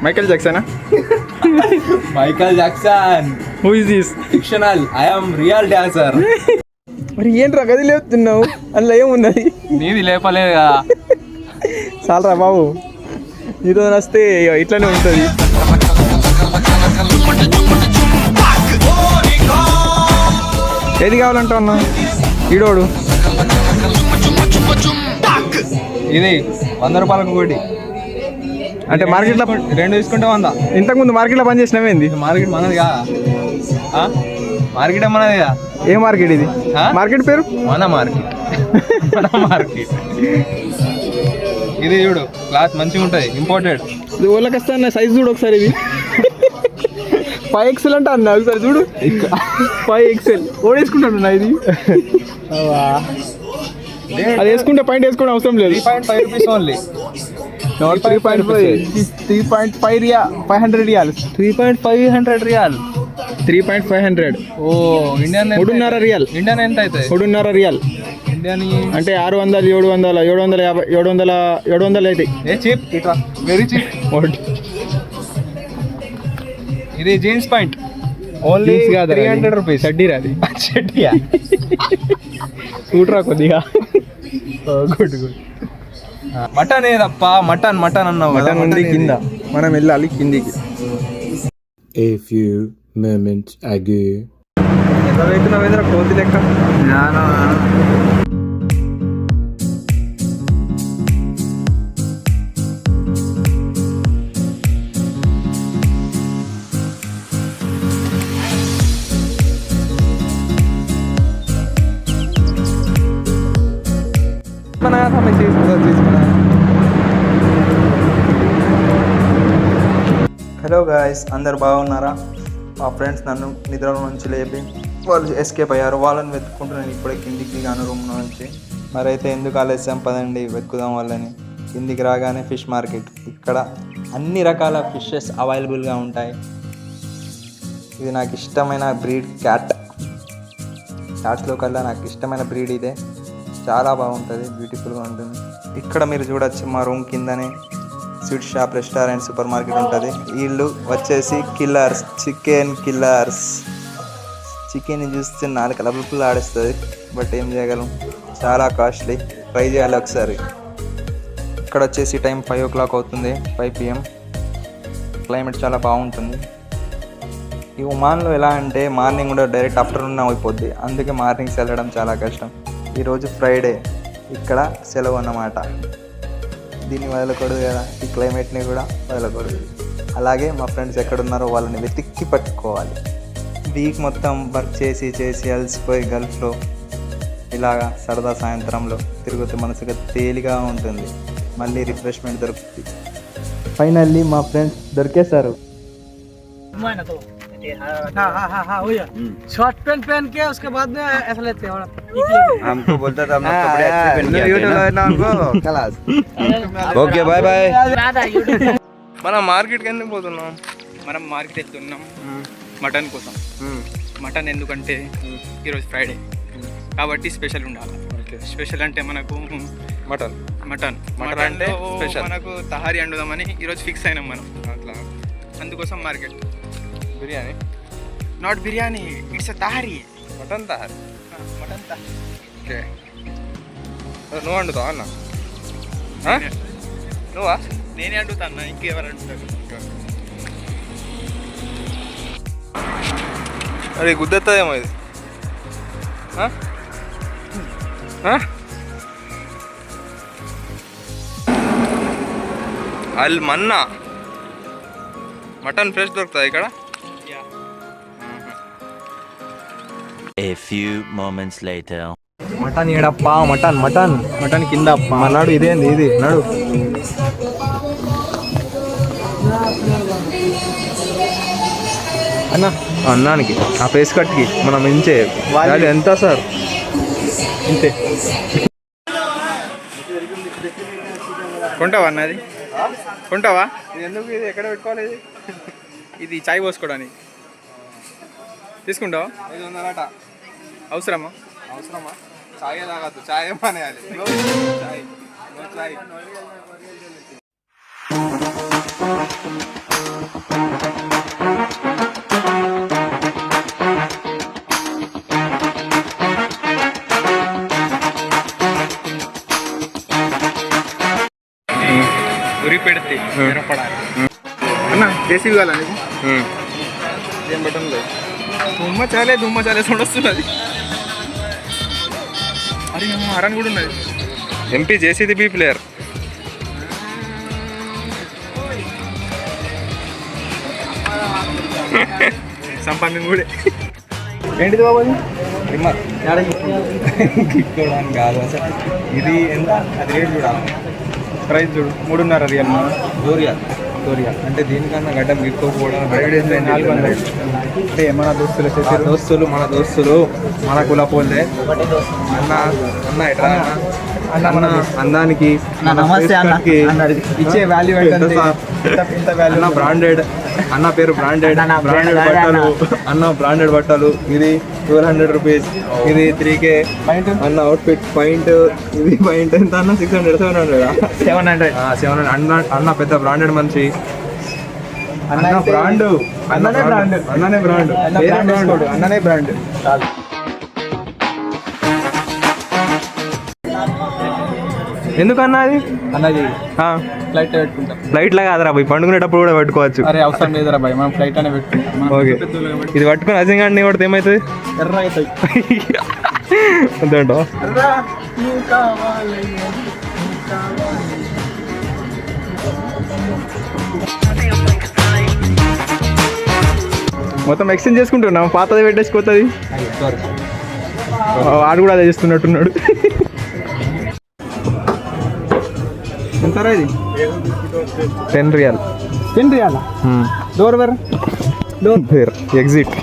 Michael జాక్సనా? Michael Jackson. Who is this? Fictional. I am real dancer. మరి ఏంట్రా గది లేపుతున్నావు? అందులో ఏమున్నది? నీది లేపలేదు కదా. చాలరా బాబు, నీతో వస్తే ఇట్లానే ఉంటుంది. ఏది కావాలంటా అన్నా? ఈడోడు ఇది 100 రూపాయలకు ఒకటి. అంటే మార్కెట్లో 2 తీసుకుంటే 100. ఇంతకుముందు మార్కెట్లో పని చేసినవేంది? మార్కెట్ మనది కదా. మార్కెట్ మనది కదా. ఏ మార్కెట్ ఇది? మార్కెట్ పేరు మన మార్కెట్. మన మార్కెట్. ఇది చూడు, క్లాత్ మంచిగా ఉంటుంది, ఇంపోర్టెడ్. ఇది ఓళ్ళకి వస్తా అన్న. సైజ్ చూడు ఒకసారి. ఇది 5XL అంట అన్న. ఒకసారి చూడు, 5XL. ఓడేసుకుంటాడు ఇది. అది వేసుకుంటే పాయింట్ వేసుకుంటే అవసరం లేదు. 3.5 rupees only. 3.5 riyal. 500 riyal. 3.500 riyal. 3.500. ఓ ఇండియన్ 3.5 రియాల్. ఇండియన్ ఎంత అవుతుంది? 3.5 రియాల్. ఇండియన్ అంటే 600, 700, 750, 700 అవుతాయి. A cheap, very cheap. ఇది జీన్స్ పాయింట్ ఓన్లీ 300 రూపీస్. షడ్డీరా అది? షడ్డీయా? చూడరా కొద్దిగా. Good good. మటన్ ఏదప్ప, మటన్ మటన్ అన్నావు. మటన్ ఉంది కింద, మనం వెళ్ళాలి కిందికి. A few moments ago. ఎంత అవుతున్నావు కోతి లెక్క? హలో గాయస్, అందరు బాగున్నారా? మా ఫ్రెండ్స్ నన్ను నిద్రలో నుంచి లేపి వాళ్ళు ఎస్కేప్ అయ్యారు. వాళ్ళని వెతుక్కుంటూ నేను ఇప్పుడే కిందికి గాను రూమ్ నుంచి. మరైతే ఎందుకు ఆలస్యం, పదండి వెతుకుదాం వాళ్ళని. కిందికి రాగానే ఫిష్ మార్కెట్. ఇక్కడ అన్ని రకాల ఫిషెస్ అవైలబుల్గా ఉంటాయి. ఇది నాకు ఇష్టమైన బ్రీడ్ క్యాట్స్లో కల్లా నాకు ఇష్టమైన బ్రీడ్ ఇదే. చాలా బాగుంటుంది, బ్యూటిఫుల్గా ఉంటుంది. ఇక్కడ మీరు చూడొచ్చు, మా రూమ్ కిందనే sweet shop, restaurant, super market ఉంటుంది. వీళ్ళు వచ్చేసి కిల్లర్స్, చికెన్ కిల్లర్స్. చికెన్ చూస్తే 4 కలర్ఫుల్ ఆడిస్తుంది, బట్ ఏం చేయగలం, చాలా కాస్ట్లీ. ట్రై చేయాలి ఒకసారి. ఇక్కడ వచ్చేసి టైం 5 o'clock అవుతుంది, 5 PM. క్లైమేట్ చాలా బాగుంటుంది. ఈ ఒమాన్లో ఎలా అంటే మార్నింగ్ కూడా డైరెక్ట్ ఆఫ్టర్నూన్ అయిపోద్ది, అందుకే మార్నింగ్స్ వెళ్ళడం చాలా కష్టం. ఈరోజు ఫ్రైడే, ఇక్కడ సెలవు అన్నమాట. దీన్ని వదలకూడదు కదా, ఈ క్లైమేట్ని కూడా వదలకూడదు. అలాగే మా ఫ్రెండ్స్ ఎక్కడున్నారో వాళ్ళని వెతికి పట్టుకోవాలి. వీక్ మొత్తం వర్క్ చేసి అలసిపోయి గల్ఫ్లో ఇలాగా సరదా సాయంత్రంలో తిరుగుతూ మనసుగా తేలిగా ఉంటుంది, మళ్ళీ రిఫ్రెష్మెంట్ దొరుకుతుంది. ఫైనల్లీ మా ఫ్రెండ్స్ దొరికేశారు. शॉर्ट पैंट पहन के उसके बाद में ऐसा लेते हैं। हमको बोलता था हम लोग कपड़े अच्छे पहन के आते हैं ना हमको खलास। Okay bye bye. మనం మార్కెట్కి ఎందుకు పోతున్నాం? మనం మార్కెట్ వెళ్తున్నాం మటన్ కోసం. మటన్ ఎందుకంటే ఈరోజు ఫ్రైడే కాబట్టి స్పెషల్ ఉండాలి. స్పెషల్ అంటే మనకు మటన్ మటన్ మటన్ అంటే స్పెషల్. మనకు తహారీ వండుదామని ఈరోజు ఫిక్స్ అయినాం మనం. అట్లా అందుకోసం market. Biryani? Not biryani, it's tahari. Mutton tahari. Mutton tahari. Okay, నువ్వు వండుతావా అన్న? నువ్వా? నేనే అడుగుతా అన్న, ఇంకెవరు అడుగుతారు? అది గుద్దెత్తదేమో ఇది. అల్ మన్నా మటన్ ఫ్రెష్ దొరుకుతుంది ఇక్కడ. A few moments later. Mutton ఏడప్పా, మటన్ మటన్ మటన్ కింద అన్నాడు. ఇదేంది ఇది? నడు. అన్న అన్నానికి ఆ ఫేస్ కట్కి మనం ఇంచే వాళ్ళు ఎంత సార్ ఇంతే. కొంటావా అన్నది? కొంటావా? ఎందుకు ఇది ఎక్కడ పెట్టుకోవాలి? ఇది చాయ్ పోసుకోవడానికి తీసుకుంటావా? 500 అవసరమా? అవసరమా? చాయ్ తాగద్దు, చాయ్ మానేయాలి. చాయ్. అన్న జేసీబీ కావాలా నీకు ఏం బటన్ లేదు దుమ్మ చాలే సౌండ్ వస్తున్నది అరే ఏమో హరన్ కూడా ఉన్నది ఎంపీ జేసీబీ ప్లేయర్. సంపాదన కూడా ఏంటిది బాబు అది? ట్రిమ్మర్ గిక్కోవడానికి కాదు అసలు. ఇది ఎంత అది రేట్ చూడాలి. ప్రైస్ చూడు 3.5 రియల్ డోరియా అంటే దీనికన్నా గడ్డం గిక్కోకపోవడం 400. అంటే మన దోస్తులు వచ్చేసి మన దోస్తులు మన కులపోలే. అన్న ఎట్లా అన్న అందానికి ఇచ్చే వాల్యూ ఇంత వాల్యూ. అన్న బ్రాండెడ్, అన్న పేరు బ్రాండెడ్ బట్టలు. అన్న బ్రాండెడ్ బట్టలు. ఇది 1200 రూపీస్. ఇది 3K. అన్న అవుట్ఫిట్ పాయింట్. ఇది పాయింట్ ఎంత అన్న? 600 700. అన్న పెద్ద బ్రాండెడ్ మనిషి. అన్న బ్రాండ్ అన్ననే బ్రాండ్. ఎందుకన్నా అది అన్నది ఫ్లైట్ పెట్టుకుంటాం. ఫ్లైట్ లా కాదురా పోయి పండుకునేటప్పుడు కూడా పెట్టుకోవచ్చు. అరే అవసరం లేదురా బాయ్, మనం ఫ్లైట్ అనే పెట్టుకుంటాం. ఓకే ఇది పట్టుకుని అజింగాడిని కొడితే ఏమవుతుంది? ఎర్ర అవుతాయి. అంతేంటో మొత్తం ఎక్స్చేంజ్ చేసుకుంటున్నాం. పాతది పెట్టేసుకోతుంది. వాడు కూడా అదే చేస్తున్నట్టున్నాడు. ఎంతరా ఇది? 10 రియల్. 10 రియాలా? Door where exit.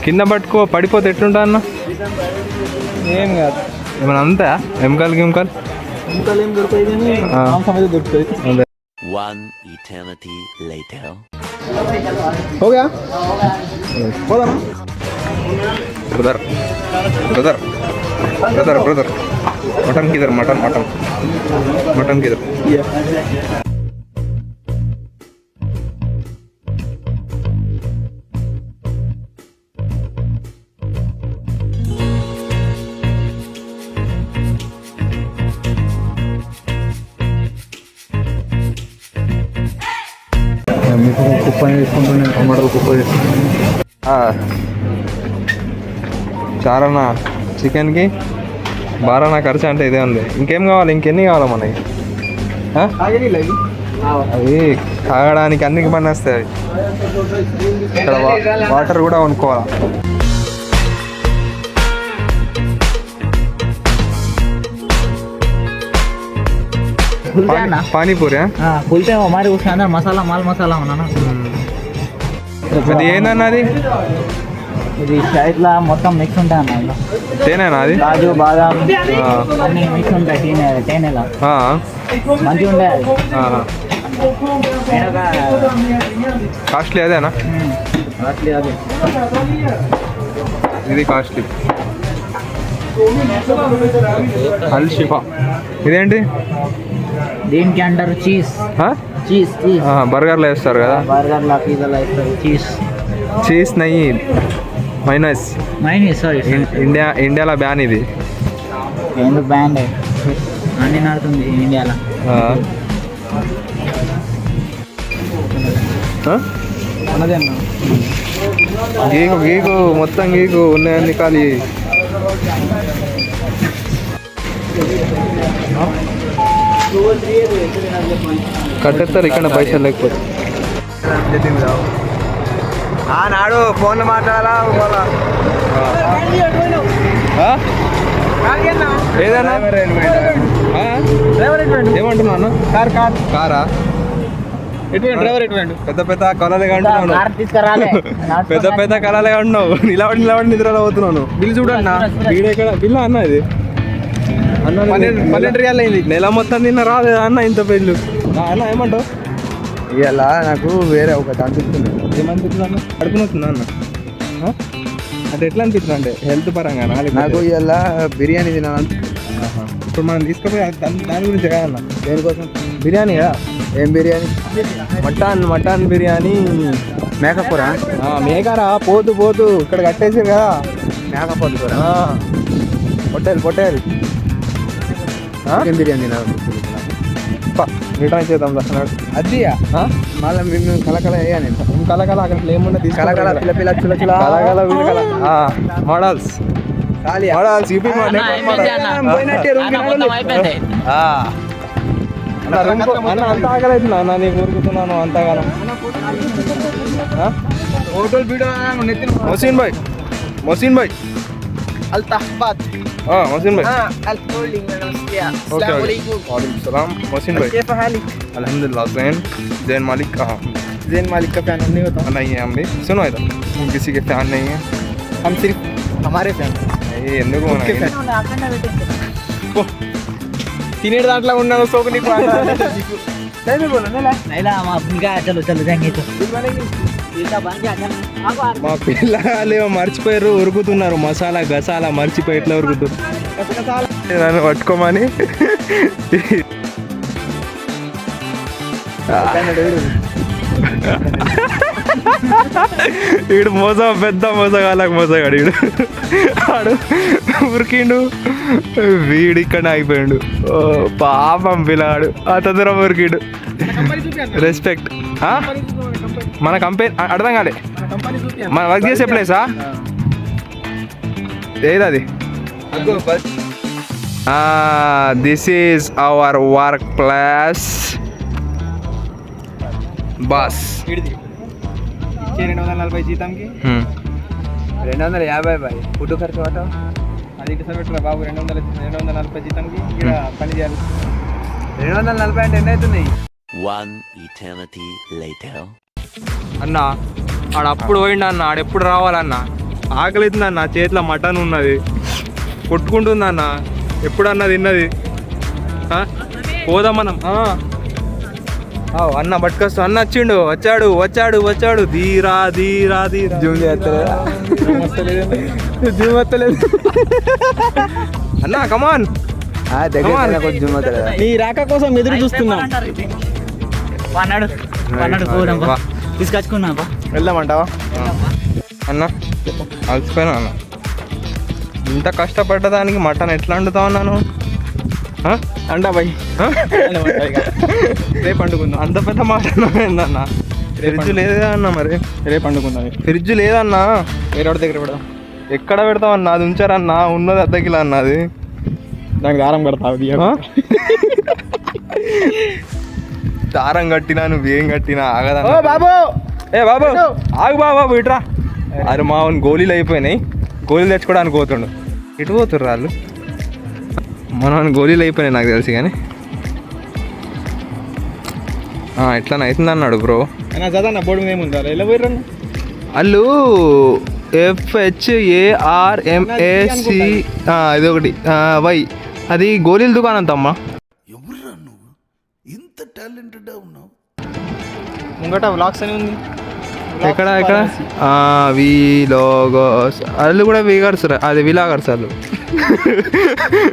కింద పట్టుకో, పడిపోతే ఎట్లుంటా అన్న? ఏం కాదు. ఏమన్నా అంతా ఎముకలు గిముకలు ఇంకా ఏం దొరుకుతాయి కానీ మాంసం అయితే దొరుకుతుంది. అదే. One eternity later. हो गया? बोला ना. ब्रदर मटन किधर? मटन किधर? కుప్ప వేసుకుంటున్నాను. టమాటాలు కుప్ప వేసుకుంటున్నాను. చారన్నా చికెన్కి బారానా ఖర్చు అంటే ఇదే ఉంది. ఇంకేం కావాలి? ఇంకెన్ని కావాలి మనకి? అవి తాగడానికి అన్నికి పని వస్తాయి. ఇక్కడ వాటర్ కూడా కొనుక్కోవాలి. పానీపూరి खुलते हैं हमारे उसके अंदर मसाला माल मसाला होना ना. అది ఏందన్నా? అది ఇది షైట్లా మొత్తం మిక్స్ ఉంటాయి అన్న. ఇలా తేనేనా అది? కాజు బాదాం అన్నీ మిక్స్ ఉంటాయి. తేనెలా మంచిగా ఉంటాయి. అది కాస్ట్లీ అదేనా? కాస్ట్లీ అది. ఇది కాస్ట్లీ. అల్ షిఫా. ఇదేంటి? దీనికి అంటారు చీజ్. చీజ్ బర్గర్లో వేస్తారు కదా? బర్గర్లా పిజ్జాలా వేస్తారు చీజ్ నెయ్యి మైనస్. సారీ ఇండియాలో బ్యాన్ ఇది. ఎందుకు బ్యాన్? అన్ని నడుతుంది ఇండియాలో. అన్నదే అన్న. గీకు మొత్తం గీకు ఉన్నాయన్ని ఖాళీ. కట్టేస్తారు ఇక్కడ పైసలు లేకపోతే. నాడు ఫోన్లో మాట్లాడాలా? ఏదన్నా ఏమంటున్నా అన్న? కారా? డ్రైవర్ ఎటువంటి పెద్ద పెద్ద కళలుగా అంటున్నాను. పెద్ద కళలుగా అంటున్నావు. నిలబడి నిద్రలో పోతున్నాను. బిల్లు చూడన్నా. బిల్లు ఎక్కడ? బిల్లు అన్న ఇది అన్న 12 రియాల్ అయింది. నెల మొత్తం తిన్న రాదు అన్న ఇంత బిల్లు. అన్న ఏమంటావు? ఇలా నాకు వేరే ఒకటి అనిపిస్తుంది. ఏమనిపిస్తుంది అన్న? కడుపునొస్తుందా అన్న? అంటే ఎట్లా అనిపిస్తుంది అంటే హెల్త్ పరంగా? నాకు ఇలా బిర్యానీ తినాలని. ఇప్పుడు మనం తీసుకుపోయి దాని గురించి కాదన్న. దేనికోసం? బిర్యానీ కదా? ఏం బిర్యానీ? మటన్ బిర్యానీ. మేకకూర? మేకరా? పోతూ ఇక్కడ కట్టేసారు కదా. మేకపోతు కూర. పొట్టేల్ చికెన్ బిర్యానీ రిటర్న్ చేద్దాం అన్నాడు. అది మళ్ళీ మేము కలకల అయ్యా నేను కలకల అక్కడ ఏముండే కలకల పిల్ల పిల్ల చుల చుల కలకల వీలకల మోడల్స్ మోడల్స్ యూపీ మోడల్ పోయినట్టే రూమ్ అన్న అంత ఆకలవుతున్నా అన్న నీకు ఊరుకుతున్నాను అంతగానం. హోటల్ వీడియో మొసిన్ భాయ్ అల్తహబాద్ మొసిన్ భాయ్ الكولينग السلام عليكم وعليكم السلام मोहसिन भाई كيف حالك अल्हम्दुलिल्लाह जैन मालिक कहाँ जैन मालिक का फैन नहीं होता नहीं है हम भी सुनो इधर हम किसी के फैन नहीं है हम सिर्फ हमारे फैन ये ఎందుకు తినేడు దాంట్లో ఉన్నాను సోకు నీకు మా పిల్లలు మర్చిపోయారు ఉరుకుతున్నారు మసాలా గసాలా మర్చిపోయి ఎట్లా ఉరుకుతున్నారు నన్ను పట్టుకోమని వీడు పెద్ద మోసగాళ్ళకి మోసగాడు వీడు ఆడు ఉరికిండు వీడు ఇక్కడ ఆగిపోయాడు. ఓ పాపం పిల్లగాడు అంత దూరం ఉరికిండు. రెస్పెక్ట్. మన కంపెనీ అర్థం కాలే మన వర్క్ చేసే ప్లేసా ఏది? This is our work place boss. 240 జీతంకి 250 బాయ్ ఫుడ్ ఖర్చు వాట అది ఇటు పెట్టరా బాబు. 240 జీతంకి ఇక్కడ పని చేయాలి. 240 అంటే ఎన్ని అవుతున్నాయి? 1 eternity later. అన్న ఆడ అప్పుడు పోయిండు అన్న, ఆడెప్పుడు రావాలన్న? ఆకలి అవుతుంది అన్న, చేతిలో మటన్ ఉన్నది కొట్టుకుంటుంది అన్న. ఎప్పుడన్నా తిన్నది పోదాం మనం. అన్న పట్టుకొస్తా అన్న వచ్చాడు ధీరా ధీరా ధీరా జూమ్ వస్తలేదు అన్న కమాన్ నీ రాక కోసం ఎదురు చూస్తున్నాం. తీసుకొచ్చుకున్నా వెళ్దామంటావా అన్న? అలసిపోయినా అన్న, ఇంత కష్టపడ్డదానికి మటన్ ఎట్లా వండుతావు అన్నాను? అండా బాయ్ రేపు వండుకుందాం. అంత పెద్ద మటన్ ఏందన్న? ఫ్రిడ్జ్ లేదా అన్న? మరి రేపు వండుకుందాం. ఫ్రిడ్జ్ లేదన్నా, వేరే వాడి దగ్గర పెడదాం. ఎక్కడ పెడతామన్నా? అది ఉంచారన్నా, ఉన్నది అర్ధ కిలో అన్న. అది దానికి దారం కడతావు. దారం కట్టినా నువ్వేం కట్టినా ఆగదన్న. బాబు బాబు ఆగు బాబు ఇట్రా. అరే మా గోళీలు అయిపోయినాయి, గోళీలు తెచ్చుకోవడానికి పోతుండు. ఎటు పోతుర్రు వాళ్ళు? మన గోళీలు అయిపోయినాయి నాకు తెలిసి. కానీ ఎట్లా అవుతుంది అన్నాడు బ్రో. చదవన్న బోర్డు మీద ఏముందా? ఎలా పోయిర్రు వాళ్ళు FHARMAC ఇది ఒకటి వై, అది గోళీల దుకాణం తమ్మా. ముంగట వ్లాగ్స్ అని ఉంది. ఎక్కడ వీలాగర్స్ వాళ్ళు కూడా వీగర్స్, అది విలాగర్స్ వాళ్ళు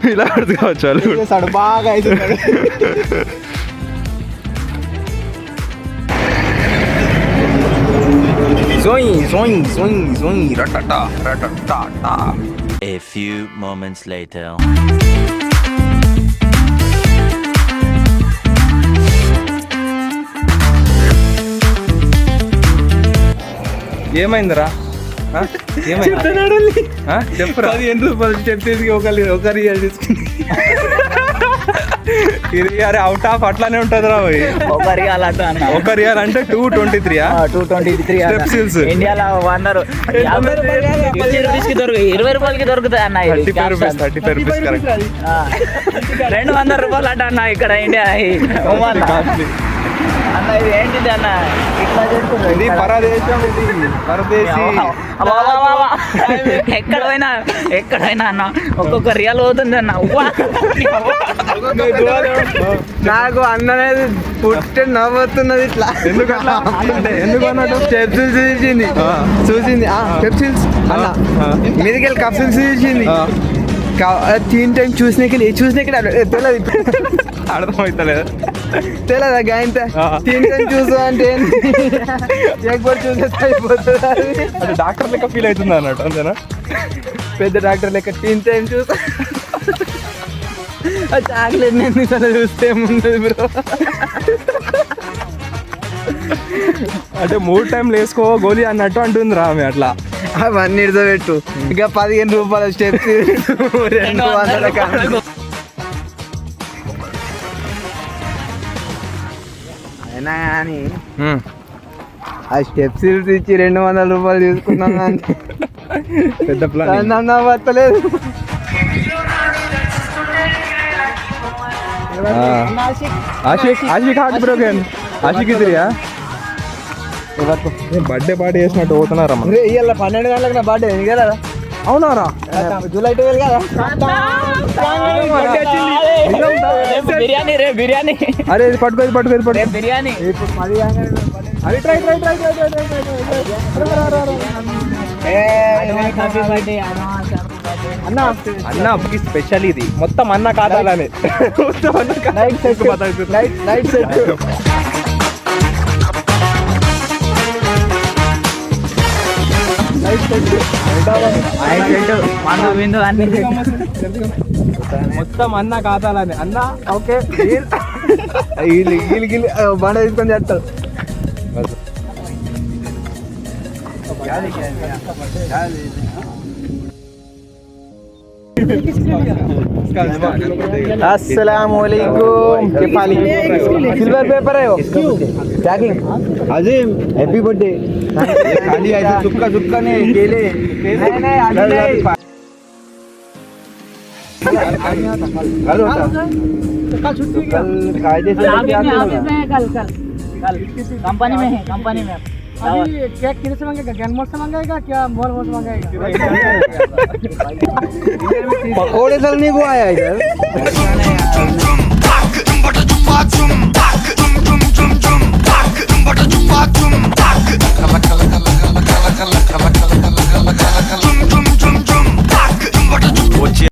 విలాగర్స్ కావచ్చు వాళ్ళు కూడా. బాగా అవుతున్నాడు. A few moments later. ఏమైందిరా? చెప్పురా. 15 రూపాయలు చెప్పేసి ఒకరి తీసుకుంది. ఇది అరే అవుట్ ఆఫ్ అట్లానే ఉంటుంది రా. ఒక రియల్ అంటే 223 223 ఇండియాలో 100 20 రూపాయలకి దొరుకుతాయి అన్న. 35 రూపీస్ కరెక్ట్. 200 రూపాయలు అంట అన్న ఇక్కడ ఇండియా అన్న. ఇది ఏంటిది అన్న? ఇట్లా ఇది పరదేశం, ఇది పరదేశీ. ఎక్కడైనా అన్న ఒక్కొక్క రియల్ అవుతుంది అన్న. నాకు అన్ననేది పుట్టి నవ్వుతున్నది ఇట్లా. ఎందుకట్లా అంటే ఎందుకు అన్నట్టు? పెప్సిల్స్ చూసింది పెప్సిల్స్ అన్న మీదికెళ్ళి కప్సిల్స్ చూసింది. 3 టైం చూసినాక తెలియదు. అర్థమవుతలేదు తెలియదా గాయంత 3 టైం చూసు అంటే చూసేస్తే అయిపోతుంది. అది డాక్టర్ లెక్క ఫీల్ అవుతుంది అన్నట్టు, అంతేనా? పెద్ద డాక్టర్ లెక్క 3 టైం చూసా చాక్లెట్ నేను చూస్తే ఏముండదు బ్రో. అంటే 3 టైంలు వేసుకో గోలీ అన్నట్టు అంటుంది రా ఆమె అట్లా. అవన్నీ పెట్టు. ఇక 15 రూపాయల స్టెప్స్ 200 అయినా కానీ ఆ స్టెప్స్ ఇచ్చి 200 రూపాయలు తీసుకున్నాం అంటే పెద్ద ప్లాన్. వస్తలేదు. Ashiq heart broken. Ashiq ఇదిరియా birthday party చేసినట్టు పోతున్నారా మనం. ఇవాళ 12 గంటలకు నా బర్త్డే కదా. అవునారా? జూలై 12 కదా. బిర్యానీ రే బిర్యానీ అరే ఇది పట్టుకోది బిర్యానీ. ఇప్పుడు 10 అది ట్రై అన్న స్పెషల్ ఇది మొత్తం అన్న కాదాలని. నైట్ సెట్ నైట్ సెట్ మొత్తం అన్న కాదాలని. అన్న ఓకే. వీళ్ళు బండ తీసుకొని చేస్తారు. अस्सलामुअलैकुम. सिल्वर पेपर है वो. पैकिंग अजीम हैप्पी बर्थडे. खाली ऐसे चुपका नहीं केले नहीं कल कायदे से कल कंपनी में है कंपनी में. अभी केक कितने से मंगाएगा? गैन मोड से मंगाएगा क्या मोर मोड से मंगाएगा? पकोड़े चल नहीं को आया इधर.